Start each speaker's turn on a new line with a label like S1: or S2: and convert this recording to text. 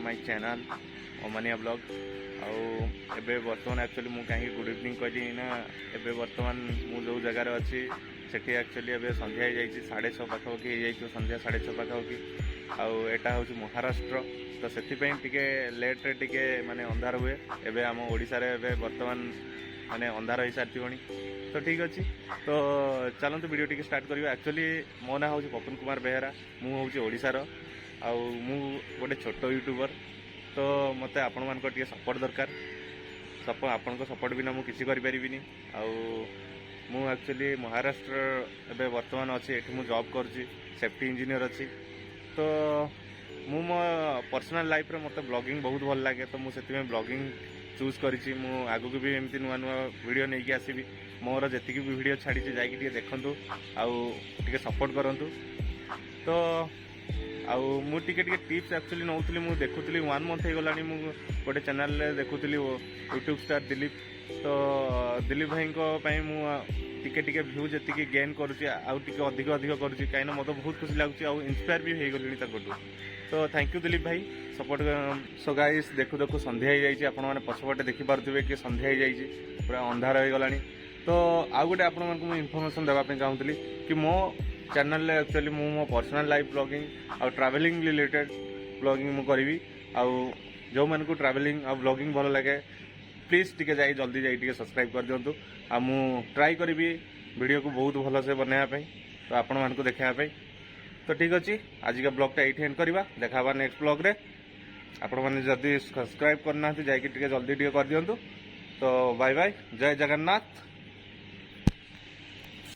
S1: My channel ओमानिया blog आउ बर्तमान actually मुझे कहीं गुड इवनिंग कहली ना एबे बर्तमान मु जो जगार अच्छी सेठी एक्चुअली एबे संध्या हो जाइए 6:30 पाखापाखि हो संध्या 6:30 पाखापाखि आटा हूँ महाराष्ट्र तो से लेट्रे टिके माने अंधार हुए एबे आम ओडिशा रे एबे बर्तमान माने अंधार हो सारी तो ठीक अच्छे तो चलते वीडियो टी स्टार्ट करिया। एक्चुअली मो ना हूँ पवन कुमार बेहेरा मुझे ओडिशार आउ गोटे छोट यूट्यूबर तो मत आपण मान सपोर्ट दरकार आपण सपोर्ट बिना मुझे किसी करें आउ एक्चुअली महाराष्ट्र एबे बर्तमान अच्छे ये मुझे जॉब करुँची सेफ्टी इंजीनियर अच्छी तो मु मो पर्सनल लाइफ रे मत ब्लॉगिंग बहुत भल लगे तो मुझे ब्लॉगिंग चूज करी आगु भी एमती नुआ नुआ वीडियो नहीं कि आसबि मोर जी भी वीडियो छाड़ी जाकि देखु आउ सपोर्ट करूँ तो आउ मुझे टिप्स एक्चुअली नौली मुझे देखुली 1 मंथ हो गला गोटे चैनल देखुली यूट्यूब स्टार दिलीप तो दिलीप भाई मुझे भ्यू जी गेन करुँचे अधिक अधिक करुँची कहीं मत बहुत खुशी लगुच इंस्पायर भी हो गली तो थैंक यू दिलीप भाई सपोर्ट। सो गाइस देखु देखु संध्या हो जाए आपने पछपटे देखिपे कि संध्या हो जाए पूरा अंधार हो गला तो आउ गोटे आपण मानक इनफॉरमेशन देवाई चाहूँगी कि मो चैनल एक्चुअली मो पर्सनल लाइफ ब्लॉगिंग आउ ट्रैवलिंग रिलेटेड ब्लॉगिंग मु करी आउ जो मन को ट्रैवलिंग आउ ब्लॉगिंग भल लगे प्लीज टिके जाई जल्दी जाई टिके सब्सक्राइब कर दिंतु आ मु ट्राई करी वीडियो को बहुत भल से बनाया तो आपण मानक देखापी तो ठीक अच्छे आज का ब्लॉग ये एंड करवा देखा नेक्स्ट ब्लॉग रे आपण मैंने जदि सब्सक्राइब करना जाकि जल्दी टिके कर दिंतु तो बाय बाय जय जगन्नाथ।